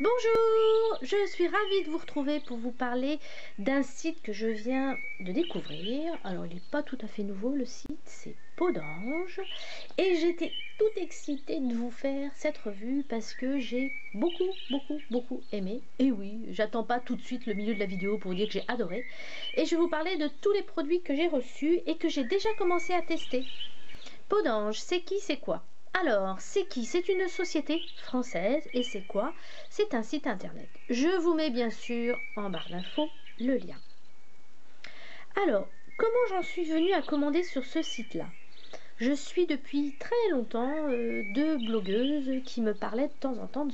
Bonjour, je suis ravie de vous retrouver pour vous parler d'un site que je viens de découvrir. Alors il n'est pas tout à fait nouveau, le site c'est Peau d'Ange et j'étais toute excitée de vous faire cette revue parce que j'ai beaucoup aimé. Et oui, j'attends pas tout de suite le milieu de la vidéo pour vous dire que j'ai adoré. Et je vais vous parler de tous les produits que j'ai reçus et que j'ai déjà commencé à tester. Peau d'Ange, c'est qui, c'est quoi? Alors, c'est qui? C'est une société française et c'est quoi? C'est un site internet. Je vous mets bien sûr en barre d'infos le lien. Alors, comment j'en suis venue à commander sur ce site-là? Je suis depuis très longtemps deux blogueuses qui me parlaient de temps en temps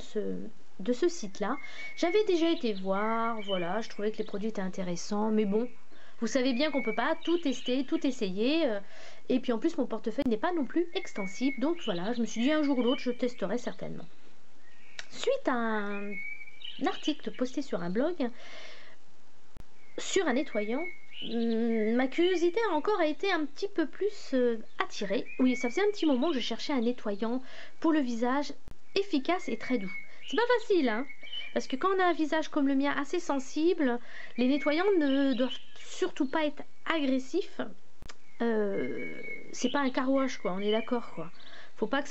de ce site-là. J'avais déjà été voir, voilà, je trouvais que les produits étaient intéressants, mais bon, vous savez bien qu'on ne peut pas tout tester, tout essayer. Et puis en plus, mon portefeuille n'est pas non plus extensible. Donc voilà, je me suis dit un jour ou l'autre, je testerai certainement. Suite à un article posté sur un blog, sur un nettoyant, ma curiosité a encore été un petit peu plus attirée. Oui, ça faisait un petit moment que je cherchais un nettoyant pour le visage efficace et très doux. C'est pas facile, hein? Parce que quand on a un visage comme le mien assez sensible, les nettoyants ne doivent surtout pas être agressifs. C'est pas un car wash, quoi, on est d'accord, quoi. Faut pas que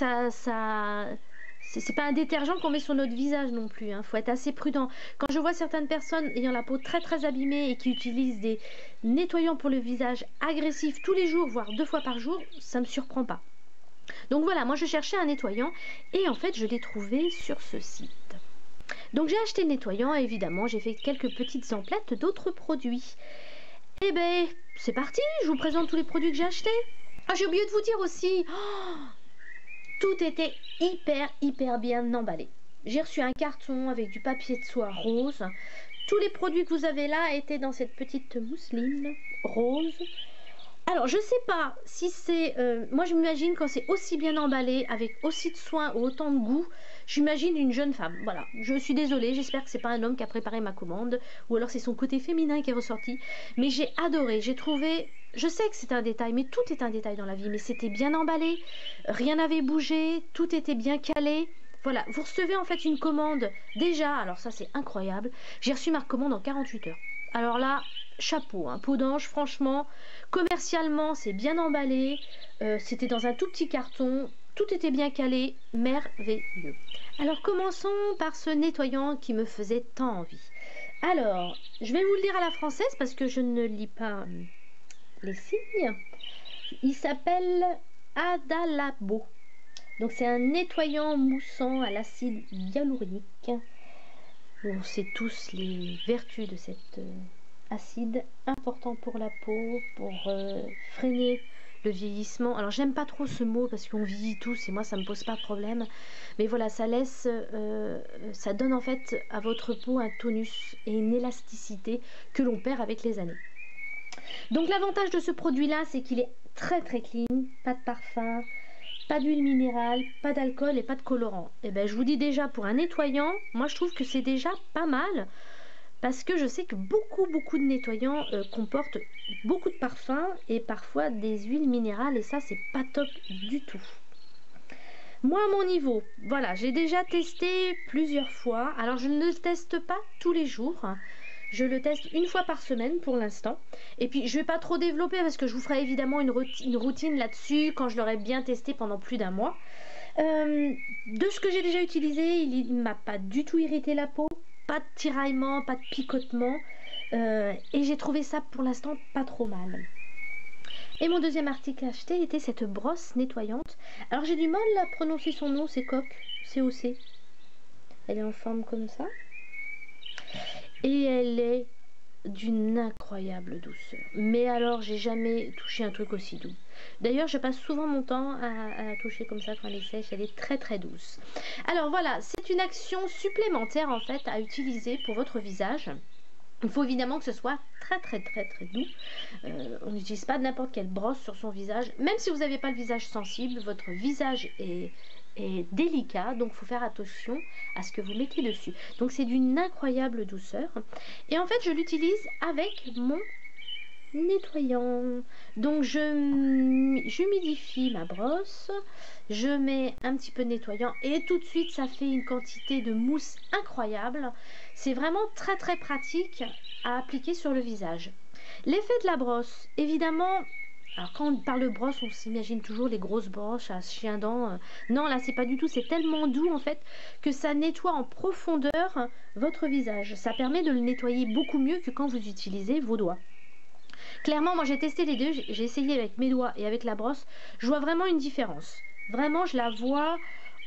c'est pas un détergent qu'on met sur notre visage non plus, hein. Faut être assez prudent. Quand je vois certaines personnes ayant la peau très abîmée et qui utilisent des nettoyants pour le visage agressifs tous les jours, voire 2 fois par jour, ça me surprend pas. Donc voilà, moi je cherchais un nettoyant et en fait je l'ai trouvé sur ce site. Donc j'ai acheté le nettoyant et évidemment j'ai fait quelques petites emplettes d'autres produits. Et ben c'est parti, je vous présente tous les produits que j'ai achetés. Ah, j'ai oublié de vous dire aussi, tout était hyper bien emballé. J'ai reçu un carton avec du papier de soie rose. Tous les produits que vous avez là étaient dans cette petite mousseline rose. Alors, je sais pas si c'est... moi, je m'imagine quand c'est aussi bien emballé, avec aussi de soin ou autant de goût, j'imagine une jeune femme. Voilà, je suis désolée, j'espère que c'est pas un homme qui a préparé ma commande, ou alors c'est son côté féminin qui est ressorti. Mais j'ai adoré, j'ai trouvé... Je sais que c'est un détail, mais tout est un détail dans la vie, mais c'était bien emballé, rien n'avait bougé, tout était bien calé. Voilà, vous recevez en fait une commande déjà, alors ça c'est incroyable, j'ai reçu ma commande en 48 heures. Alors là, chapeau, hein, Peau d'Ange, franchement, commercialement c'est bien emballé, c'était dans un tout petit carton, tout était bien calé, merveilleux. Alors commençons par ce nettoyant qui me faisait tant envie. Alors, je vais vous le dire à la française parce que je ne lis pas les signes. Il s'appelle Adalabo. Donc c'est un nettoyant moussant à l'acide hyaluronique. On sait tous les vertus de cet acide, important pour la peau, pour freiner le vieillissement. Alors j'aime pas trop ce mot parce qu'on vieillit tous et moi ça me pose pas de problème. Mais voilà, ça laisse, ça donne en fait à votre peau un tonus et une élasticité que l'on perd avec les années. Donc l'avantage de ce produit là, c'est qu'il est très clean, pas de parfum, pas d'huile minérale, pas d'alcool et pas de colorant. Et ben je vous dis déjà, pour un nettoyant, moi je trouve que c'est déjà pas mal parce que je sais que beaucoup de nettoyants comportent beaucoup de parfums et parfois des huiles minérales et ça c'est pas top du tout. Moi à mon niveau, voilà, j'ai déjà testé plusieurs fois. Alors je ne le teste pas tous les jours. Je le teste une fois par semaine pour l'instant. Et puis je ne vais pas trop développer parce que je vous ferai évidemment une routine là-dessus quand je l'aurai bien testé pendant plus d'un mois. De ce que j'ai déjà utilisé, il ne m'a pas du tout irrité la peau. Pas de tiraillement, pas de picotement. Et j'ai trouvé ça pour l'instant pas trop mal. Et mon deuxième article acheté était cette brosse nettoyante. Alors j'ai du mal à prononcer son nom, c'est COC, C-O-C. Elle est en forme comme ça. Et elle est d'une incroyable douceur. Mais alors, j'ai jamais touché un truc aussi doux. D'ailleurs, je passe souvent mon temps à la toucher comme ça quand elle est sèche. Elle est très douce. Alors voilà, c'est une action supplémentaire en fait à utiliser pour votre visage. Il faut évidemment que ce soit très doux. On n'utilise pas n'importe quelle brosse sur son visage. Même si vous n'avez pas le visage sensible, votre visage est délicat, donc il faut faire attention à ce que vous mettez dessus. Donc c'est d'une incroyable douceur et en fait je l'utilise avec mon nettoyant. Donc j'humidifie ma brosse, je mets un petit peu de nettoyant et tout de suite ça fait une quantité de mousse incroyable. C'est vraiment très très pratique à appliquer sur le visage. L'effet de la brosse, évidemment. Alors quand on parle de brosse, on s'imagine toujours les grosses brosses à chien dent. Non, là c'est pas du tout, c'est tellement doux en fait que ça nettoie en profondeur votre visage. Ça permet de le nettoyer beaucoup mieux que quand vous utilisez vos doigts. Clairement, moi j'ai testé les deux, j'ai essayé avec mes doigts et avec la brosse. Je vois vraiment une différence. Vraiment, je la vois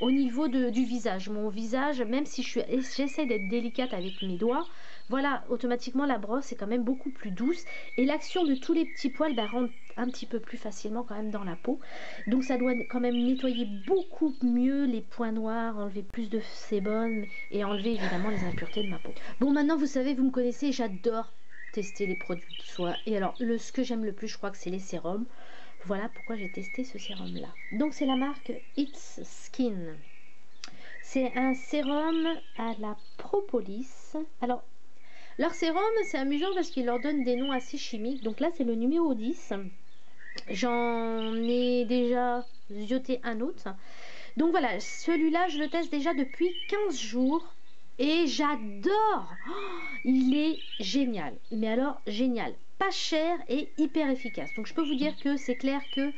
au niveau du visage. Mon visage, même si j'essaie d'être délicate avec mes doigts, voilà, automatiquement la brosse est quand même beaucoup plus douce. Et l'action de tous les petits poils rentre un petit peu plus facilement quand même dans la peau. Donc ça doit quand même nettoyer beaucoup mieux les points noirs, enlever plus de sébum et enlever évidemment les impuretés de ma peau. Bon, maintenant vous savez, vous me connaissez, j'adore tester les produits de soins. Et alors, ce que j'aime le plus, je crois que c'est les sérums. Voilà pourquoi j'ai testé ce sérum là. Donc c'est la marque It's Skin. C'est un sérum à la propolis. Alors leur sérum, c'est amusant parce qu'ils leur donnent des noms assez chimiques. Donc là c'est le numéro 10. J'en ai déjà zioté un autre. Donc voilà, celui-là je le teste déjà depuis 15 jours. Et j'adore. Il est génial. Mais alors génial. Pas cher et hyper efficace. Donc je peux vous dire que c'est clair que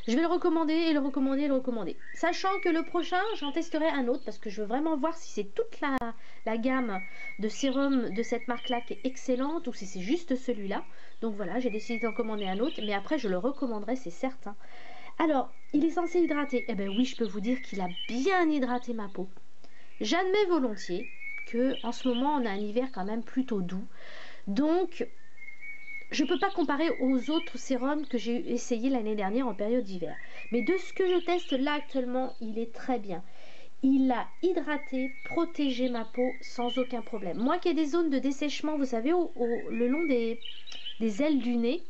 je vais le recommander et le recommander et le recommander. Sachant que le prochain, j'en testerai un autre parce que je veux vraiment voir si c'est toute la gamme de sérum de cette marque-là qui est excellente ou si c'est juste celui-là. Donc voilà, j'ai décidé d'en commander un autre. Mais après, je le recommanderai, c'est certain. Alors, il est censé hydrater. Eh bien oui, je peux vous dire qu'il a bien hydraté ma peau. J'admets volontiers que en ce moment, on a un hiver quand même plutôt doux. Donc, je ne peux pas comparer aux autres sérums que j'ai essayé l'année dernière en période d'hiver. Mais de ce que je teste là actuellement, il est très bien. Il a hydraté, protégé ma peau sans aucun problème. Moi qui ai des zones de dessèchement, vous savez, le long des ailes du nez,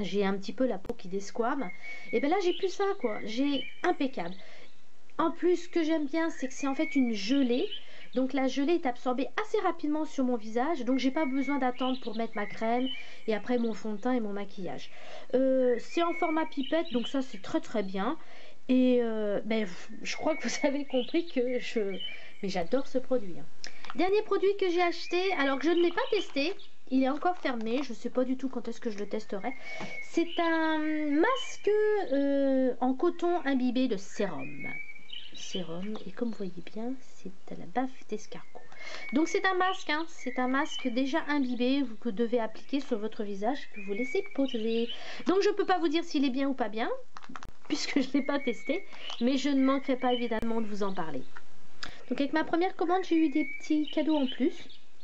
j'ai un petit peu la peau qui desquame. Et bien là, j'ai plus ça, quoi. J'ai impeccable. En plus, ce que j'aime bien, c'est que c'est en fait une gelée. Donc la gelée est absorbée assez rapidement sur mon visage, donc j'ai pas besoin d'attendre pour mettre ma crème et après mon fond de teint et mon maquillage. C'est en format pipette, donc ça c'est très très bien. Et je crois que vous avez compris que mais j'adore ce produit. Dernier produit que j'ai acheté, alors que je ne l'ai pas testé, il est encore fermé, je ne sais pas du tout quand est-ce que je le testerai. C'est un masque en coton imbibé de sérum. Et comme vous voyez bien, c'est à la baffe d'escargot. Donc c'est un masque, c'est un masque déjà imbibé que vous devez appliquer sur votre visage que vous laissez poser. Donc je ne peux pas vous dire s'il est bien ou pas bien, puisque je ne l'ai pas testé, mais je ne manquerai pas évidemment de vous en parler. Donc avec ma première commande, j'ai eu des petits cadeaux en plus.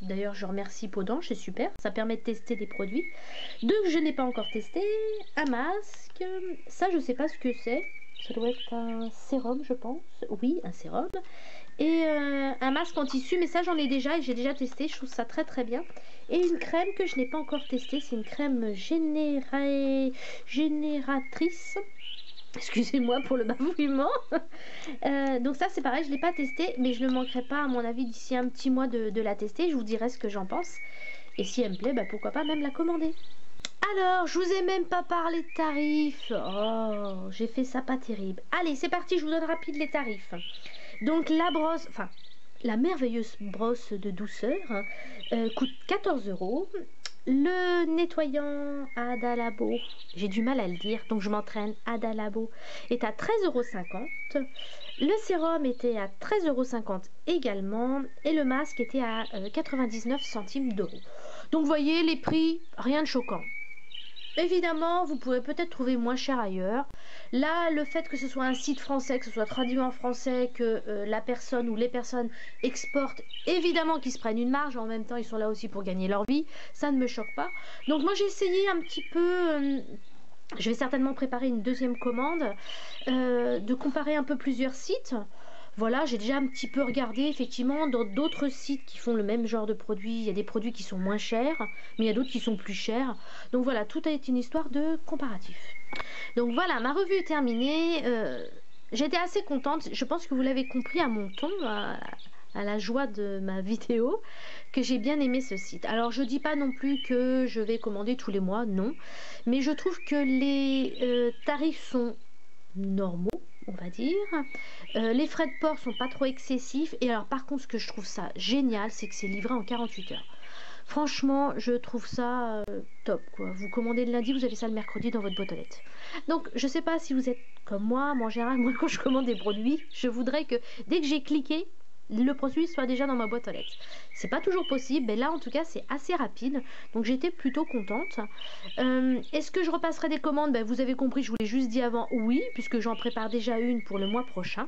D'ailleurs, je remercie Podant, c'est super, ça permet de tester des produits. Deux que je n'ai pas encore testé, un masque, ça je ne sais pas ce que c'est. Ça doit être un sérum, je pense. Oui, un sérum. Et un masque en tissu, mais ça j'en ai déjà et j'ai déjà testé. Je trouve ça très très bien. Et une crème que je n'ai pas encore testée. C'est une crème génératrice. Excusez-moi pour le bafouillement. Donc ça c'est pareil, je ne l'ai pas testé. Mais je ne manquerai pas à mon avis d'ici un petit mois de la tester. Je vous dirai ce que j'en pense. Et si elle me plaît, pourquoi pas même la commander. Alors, je vous ai même pas parlé de tarifs. Oh, j'ai fait ça pas terrible. Allez, c'est parti, je vous donne rapide les tarifs. Donc, la brosse, enfin, la merveilleuse brosse de douceur coûte 14 €. Le nettoyant Adalabo, j'ai du mal à le dire, donc je m'entraîne, Adalabo, est à 13,50 €. Le sérum était à 13,50 € également. Et le masque était à 99 centimes d'euros. Donc, vous voyez, les prix, rien de choquant. Évidemment, vous pourrez peut-être trouver moins cher ailleurs. Là, le fait que ce soit un site français, que ce soit traduit en français, que la personne ou les personnes exportent, évidemment qu'ils se prennent une marge, en même temps ils sont là aussi pour gagner leur vie, ça ne me choque pas. Donc moi j'ai essayé un petit peu, je vais certainement préparer une deuxième commande, de comparer un peu plusieurs sites. Voilà, j'ai déjà un petit peu regardé, effectivement, dans d'autres sites qui font le même genre de produits. Il y a des produits qui sont moins chers, mais il y a d'autres qui sont plus chers. Donc voilà, tout a été une histoire de comparatif. Donc voilà, ma revue est terminée. J'étais assez contente. Je pense que vous l'avez compris à mon ton, à la joie de ma vidéo que j'ai bien aimé ce site. Alors je dis pas non plus que je vais commander tous les mois, non, mais je trouve que les tarifs sont normaux, on va dire. Les frais de port sont pas trop excessifs, et alors par contre ce que je trouve ça génial, c'est que c'est livré en 48 heures. Franchement, je trouve ça top, quoi. Vous commandez le lundi, vous avez ça le mercredi dans votre boîte aux lettres. Donc, je sais pas si vous êtes comme moi en général, moi quand je commande des produits, je voudrais que dès que j'ai cliqué, le produit soit déjà dans ma boîte aux lettres. C'est pas toujours possible, mais là en tout cas c'est assez rapide, donc j'étais plutôt contente. Est-ce que je repasserai des commandes? Ben, vous avez compris, je vous l'ai juste dit avant, oui, puisque j'en prépare déjà une pour le mois prochain.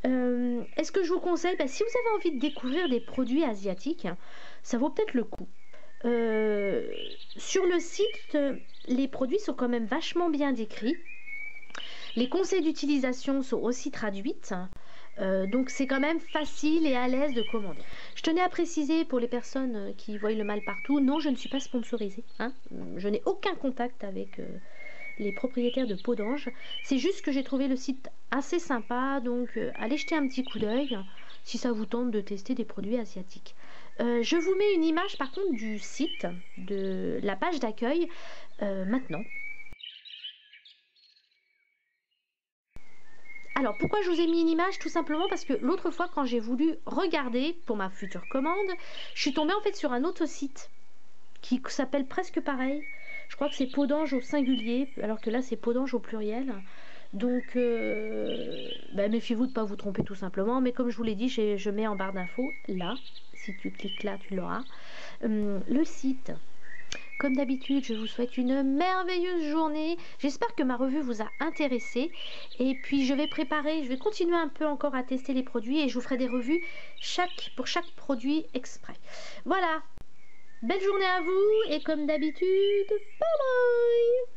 Est-ce que je vous conseille, si vous avez envie de découvrir des produits asiatiques, ça vaut peut-être le coup. Sur le site, les produits sont quand même vachement bien décrits. Les conseils d'utilisation sont aussi traduits. Donc c'est quand même facile et à l'aise de commander. Je tenais à préciser pour les personnes qui voient le mal partout, non, je ne suis pas sponsorisée. Hein. Je n'ai aucun contact avec les propriétaires de Peau d'Ange. C'est juste que j'ai trouvé le site assez sympa, donc allez jeter un petit coup d'œil si ça vous tente de tester des produits asiatiques. Je vous mets une image par contre du site, de la page d'accueil maintenant. Alors pourquoi je vous ai mis une image? Tout simplement parce que l'autre fois quand j'ai voulu regarder pour ma future commande, je suis tombée en fait sur un autre site qui s'appelle presque pareil. Je crois que c'est Peau d'Ange au singulier, alors que là c'est Peau d'Ange au pluriel. Donc méfiez-vous de ne pas vous tromper tout simplement. Mais comme je vous l'ai dit, je mets en barre d'infos, là, si tu cliques là tu l'auras, le site. Comme d'habitude, je vous souhaite une merveilleuse journée. J'espère que ma revue vous a intéressé. Et puis je vais continuer un peu encore à tester les produits et je vous ferai des revues pour chaque produit exprès. Voilà. Belle journée à vous et comme d'habitude, bye bye!